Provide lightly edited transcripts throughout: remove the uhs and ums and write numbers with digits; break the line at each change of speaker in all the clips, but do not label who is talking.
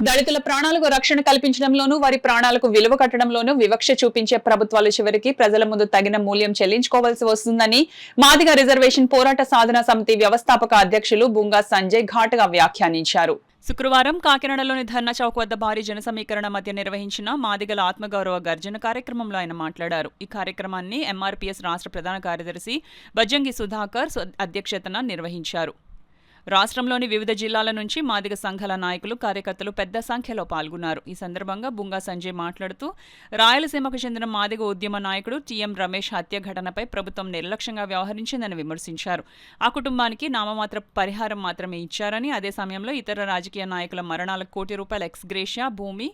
దళితుల ప్రాణాలకు రక్షణ కల్పించడంలోనూ వారి ప్రాణాలకు విలువ కట్టడంలోనూ వివక్ష చూపించే ప్రభుత్వాలు చివరికి ప్రజల ముందు తగిన మూల్యం చెల్లించుకోవాల్సి వస్తుందని మాదిగ రిజర్వేషన్ పోరాట సాధన సమితి వ్యవస్థాపక అధ్యక్షులు బుంగా సంజయ్ ఘాటుగా వ్యాఖ్యానించారు. శుక్రవారం కాకినాడలోని ధర్నా చౌక్ వద్ద భారీ జన సమీకరణ మధ్య నిర్వహించిన మాదిగల ఆత్మగౌరవ గర్జన కార్యక్రమంలో ఆయన మాట్లాడారు. ఈ కార్యక్రమాన్ని ఎంఆర్పీఎస్ రాష్ట్ర ప్రధాన కార్యదర్శి బజ్జంగి సుధాకర్ అధ్యక్షతన నిర్వహించారు. రాష్ట్రంలోని వివిధ జిల్లాల నుంచి మాదిగ సంఘాల నాయకులు, కార్యకర్తలు పెద్ద సంఖ్యలో పాల్గొన్నారు. ఈ సందర్భంగా బుంగా సంజయ్ మాట్లాడుతూ రాయలసీమకు చెందిన మాదిగ ఉద్యమ నాయకుడు టీఎం రమేష్ హత్య ఘటనపై ప్రభుత్వం నిర్లక్ష్యంగా వ్యవహరించిందని విమర్శించారు. ఆ కుటుంబానికి నామమాత్ర పరిహారం మాత్రమే ఇచ్చారని, అదే సమయంలో ఇతర రాజకీయ నాయకుల మరణాలకు కోటి రూపాయల ఎక్స్గ్రేషియా, భూమి,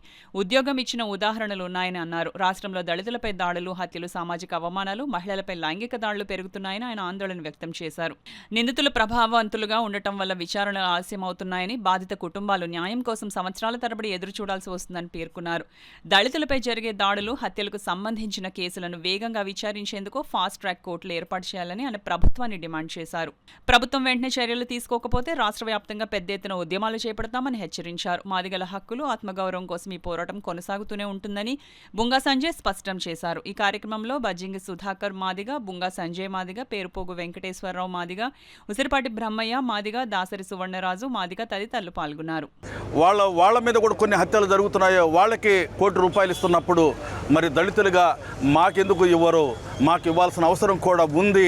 ఉద్యోగం ఇచ్చిన ఉదాహరణలు ఉన్నాయని అన్నారు. రాష్ట్రంలో దళితులపై దాడులు, హత్యలు, సామాజిక అవమానాలు, మహిళలపై లైంగిక దాడులు పెరుగుతున్నాయని ఆయన ఆందోళన వ్యక్తం చేశారు. నిందితులు ప్రభావవంతులుగా ఉండటం వల్ల విచారణలు ఆలస్యమవుతున్నాయని, బాధిత కుటుంబాలు న్యాయం కోసం సంవత్సరాల తరబడి ఎదురు చూడాల్సి వస్తుందని పేర్కొన్నారు. దళితులపై జరిగే దాడులు, హత్యలకు సంబంధించిన కేసులను వేగంగా విచారించేందుకు ఫాస్ట్ ట్రాక్ కోర్టులు ఏర్పాటు చేయాలని ఆయన ప్రభుత్వాన్ని డిమాండ్ చేశారు. ప్రభుత్వం వెంటనే చర్యలు తీసుకోకపోతే రాష్ట్ర వ్యాప్తంగా పెద్ద ఎత్తున ఉద్యమాలు చేపడతామని హెచ్చరించారు. మాదిగల హక్కులు, ఆత్మగౌరవం కోసం ఈ పోరాటం కొనసాగుతూనే ఉంటుందని బుంగా సంజయ్ స్పష్టం చేశారు. ఈ కార్యక్రమంలో బజ్జింగి సుధాకర్ మాదిగ, బుంగా సంజయ్ మాదిగ, పేరుపోగు వెంకటేశ్వరరావు మాదిగ, ఉసిరిపాటి బ్రహ్మయ్య మాదిగ, దాసరి సువర్ణరాజు మాదిగ తదితరులు పాల్గొన్నారు.
వాళ్ళ మీద కూడా కొన్ని హత్యలు జరుగుతున్నాయో వాళ్ళకి కోటి రూపాయలు ఇస్తున్నప్పుడు మరి దళితులుగా మాకెందుకు ఇవ్వరు? మాకు ఇవ్వాల్సిన అవసరం కూడా ఉంది.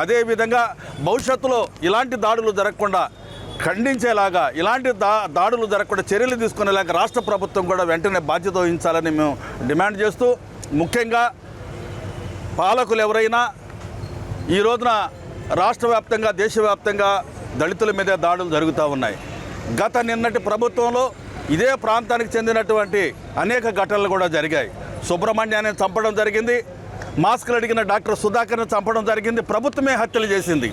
అదేవిధంగా భవిష్యత్తులో ఇలాంటి దాడులు జరగకుండా ఖండించేలాగా, ఇలాంటి దాడులు జరగకుండా చర్యలు తీసుకునేలాగా రాష్ట్ర ప్రభుత్వం కూడా వెంటనే బాధ్యత వహించాలని మేము డిమాండ్ చేస్తూ, ముఖ్యంగా పాలకులు ఎవరైనా ఈ రోజున రాష్ట్ర వ్యాప్తంగా, దేశవ్యాప్తంగా దళితుల మీదే దాడులు జరుగుతూ ఉన్నాయి. నిన్నటి ప్రభుత్వంలో ఇదే ప్రాంతానికి చెందినటువంటి అనేక ఘటనలు కూడా జరిగాయి. సుబ్రహ్మణ్యాన్ని చంపడం జరిగింది, మాస్కులు అడిగిన డాక్టర్ సుధాకర్ని చంపడం జరిగింది, ప్రభుత్వమే హత్యలు చేసింది.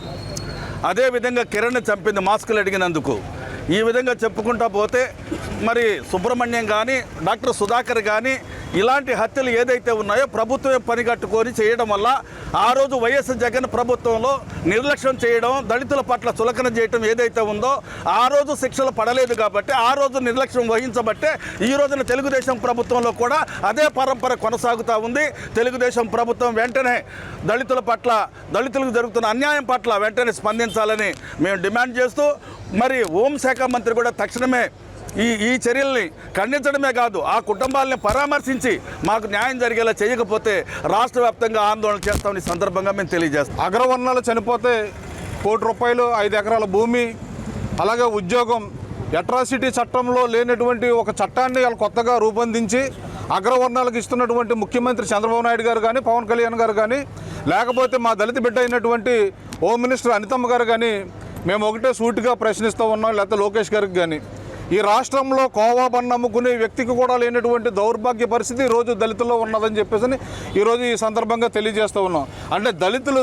అదేవిధంగా కిరణ్ని చంపింది మాస్కులు అడిగినందుకు. ఈ విధంగా చెప్పుకుంటా పోతే మరి సుబ్రహ్మణ్యం కానీ, డాక్టర్ సుధాకర్ కానీ ఇలాంటి హత్యలు ఏదైతే ఉన్నాయో ప్రభుత్వమే పనిగట్టుకొని చేయడం వల్ల ఆ రోజు వైఎస్ జగన్ ప్రభుత్వంలో నిర్లక్ష్యం చేయడం, దళితుల పట్ల చులకన చేయడం ఏదైతే ఉందో ఆ రోజు శిక్షలు పడలేదు కాబట్టి, ఆ రోజు నిర్లక్ష్యం వహించబట్టే ఈ రోజున తెలుగుదేశం ప్రభుత్వంలో కూడా అదే పరంపర కొనసాగుతూ ఉంది. తెలుగుదేశం ప్రభుత్వం వెంటనే దళితుల పట్ల, దళితులకు జరుగుతున్న అన్యాయం పట్ల వెంటనే స్పందించాలని మేము డిమాండ్ చేస్తూ, మరి హోంశాఖ మంత్రి కూడా తక్షణమే ఈ చర్యల్ని ఖండించడమే కాదు, ఆ కుటుంబాలని పరామర్శించి మాకు న్యాయం జరిగేలా చేయకపోతే రాష్ట్ర వ్యాప్తంగా ఆందోళన చేస్తామని సందర్భంగా మేము తెలియజేస్తాం.
అగ్రవర్ణాలు చనిపోతే కోటి రూపాయలు, 5 ఎకరాల భూమి, అలాగే ఉద్యోగం, అట్రాసిటీ చట్టంలో లేనటువంటి ఒక చట్టాన్ని వాళ్ళు కొత్తగా రూపొందించి అగ్రవర్ణాలకు ఇస్తున్నటువంటి ముఖ్యమంత్రి చంద్రబాబు నాయుడు గారు కానీ, పవన్ కళ్యాణ్ గారు కానీ, లేకపోతే మా దళిత బిడ్డ అయినటువంటి హోమ్ మినిస్టర్ అనితమ్మ గారు కానీ మేము ఒకటే సూటిగా ప్రశ్నిస్తూ ఉన్నాం, లేకపోతే లోకేష్ గారికి కానీ, ఈ రాష్ట్రంలో కోవా బండి నమ్ముకునే వ్యక్తికి కూడా లేనటువంటి దౌర్భాగ్య పరిస్థితి ఈరోజు దళితుల్లో ఉన్నదని చెప్పేసి ఈరోజు ఈ సందర్భంగా తెలియజేస్తూ ఉన్నాం. అంటే దళితులు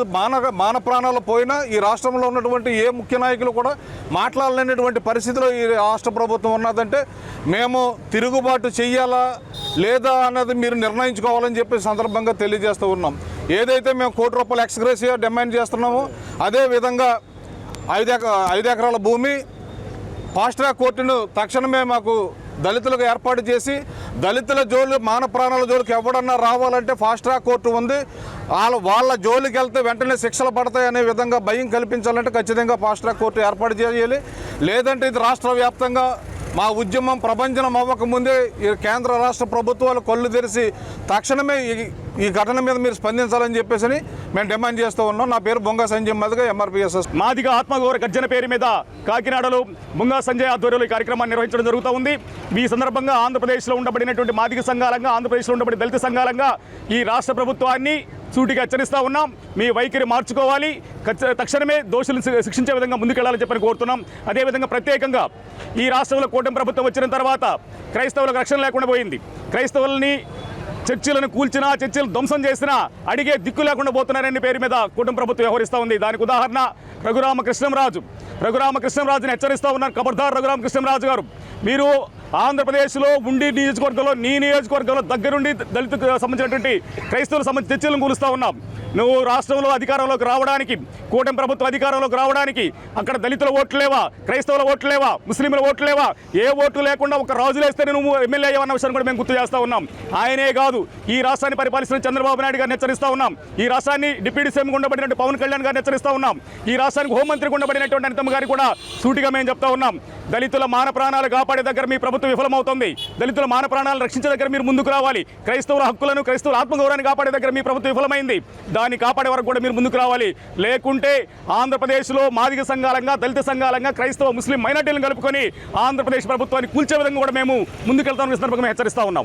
మాన ప్రాణాలు పోయినా ఈ రాష్ట్రంలో ఉన్నటువంటి ఏ ముఖ్య నాయకులు కూడా మాట్లాడలేనటువంటి పరిస్థితిలో ఈ రాష్ట్ర ప్రభుత్వం ఉన్నదంటే మేము తిరుగుబాటు చెయ్యాలా లేదా అన్నది మీరు నిర్ణయించుకోవాలని చెప్పి సందర్భంగా తెలియజేస్తూ ఉన్నాం. ఏదైతే మేము కోటి రూపాయల ఎక్స్గ్రేషియా డిమాండ్ చేస్తున్నామో అదేవిధంగా 5 ఎకరాల భూమి, ఫాస్ట్ ట్రాక్ కోర్టును తక్షణమే మాకు దళితులకు ఏర్పాటు చేసి, దళితుల జోలు, మాన ప్రాణాల జోలికి ఎవడన్నా రావాలంటే ఫాస్ట్ ట్రాక్ కోర్టు ఉంది, వాళ్ళ జోలికి వెళ్తే వెంటనే శిక్షలు పడతాయనే విధంగా భయం కల్పించాలంటే ఖచ్చితంగా ఫాస్ట్ ట్రాక్ కోర్టు ఏర్పాటు చేయాలి. లేదంటే ఇది రాష్ట్ర వ్యాప్తంగా మా ఉద్యమం ప్రభంజనం అవ్వకముందే ఈ కేంద్ర రాష్ట్ర ప్రభుత్వాలు కళ్ళు తెరిచి తక్షణమే ఈ ఘటన మీద మీరు స్పందించాలని చెప్పేసి మేము డిమాండ్ చేస్తూ ఉన్నాం. నా పేరు బుంగా సంజయ్ మాదిగ, ఎంఆర్పీఎస్.
మాదిగ ఆత్మగౌరవ గర్జన పేరు మీద కాకినాడలో బుంగా సంజయ్ ఆధ్వర్యంలో ఈ కార్యక్రమాన్ని నిర్వహించడం జరుగుతూ ఉంది. ఈ సందర్భంగా ఆంధ్రప్రదేశ్లో ఉండబడినటువంటి మాదిగ సంఘాలంగా, ఆంధ్రప్రదేశ్లో ఉండబడిన దళిత సంఘాలంగా ఈ రాష్ట్ర ప్రభుత్వాన్ని సూటిగా హెచ్చరిస్తూ ఉన్నాం. మీ వైఖరి మార్చుకోవాలి, తక్షణమే దోషులను శిక్షించే విధంగా ముందుకెళ్లాలని చెప్పని కోరుతున్నాం. అదేవిధంగా ప్రత్యేకంగా ఈ రాష్ట్రంలో కూటమి ప్రభుత్వం వచ్చిన తర్వాత క్రైస్తవులకు రక్షణ లేకుండా పోయింది. క్రైస్తవులని చర్చిలను కూల్చినా, చర్చిలను ధ్వంసం చేసినా అడిగే దిక్కు లేకుండా పోతున్నారనే పేరు మీద కూటమి ప్రభుత్వం వ్యవహరిస్తూ ఉంది. దానికి ఉదాహరణ రఘురామకృష్ణంరాజుని హెచ్చరిస్తూ ఉన్నారు. ఖబర్దార్ రఘురామకృష్ణంరాజు గారు, మీరు ఆంధ్రప్రదేశ్లో ఉండి నియోజకవర్గంలో, నీ నియోజకవర్గంలో దగ్గరుండి దళితులకు సంబంధించినటువంటి క్రైస్తవులకు సంబంధించిన చర్చలను కూలుస్తూ ఉన్నాం. నువ్వు రాష్ట్రంలో అధికారంలోకి రావడానికి, కూటమి ప్రభుత్వ అధికారంలోకి రావడానికి అక్కడ దళితుల ఓట్లు లేవా, క్రైస్తవుల ఓట్లు లేవా, ముస్లింల ఓట్లు లేవా, ఏ ఓట్లు లేకుండా ఒక రాజులేస్తేనే నువ్వు ఎమ్మెల్యే అయ్యావన్న విషయాన్ని కూడా మేము గుర్తు చేస్తూ ఉన్నాం. ఆయనే కాదు, ఈ రాష్ట్రాన్ని పరిపాలిస్తున్న చంద్రబాబు నాయుడు గారిని హెచ్చరిస్తూ ఉన్నాం. ఈ రాష్ట్రాన్ని డిప్యూటీ సీఎం ఉండబడినటువంటి పవన్ కళ్యాణ్ గారిని హెచ్చరిస్తూ ఉన్నాం. ఈ రాష్ట్రానికి హోంమంత్రికి ఉండబడినటువంటి అనితమ్మ గారికి కూడా సూటిగా మేము చెప్తా ఉన్నాం. దళితుల మాన ప్రాణాలు కాపాడే దగ్గర మీ ప్రభుత్వం విఫలమవుతుంది. దళితుల మాన ప్రాణాలను రక్షించే దగ్గర మీరు ముందుకు రావాలి. క్రైస్తవుల హక్కులను, క్రైస్తవుల ఆత్మగౌరవాన్ని కాపాడే దగ్గర మీ ప్రభుత్వం విఫలమైంది. దాన్ని కాపాడే వరకు కూడా మీరు ముందుకు రావాలి. లేకుంటే ఆంధ్రప్రదేశ్లో మాదిగ సంఘాలంగా, దళిత సంఘాలంగా, క్రైస్తవ ముస్లిం మైనార్టీలను కలుపుకొని ఆంధ్రప్రదేశ్ ప్రభుత్వాన్ని కూల్చే విధంగా కూడా మేము ముందుకెళ్తామని సందర్భంగా హెచ్చరిస్తా ఉన్నాం.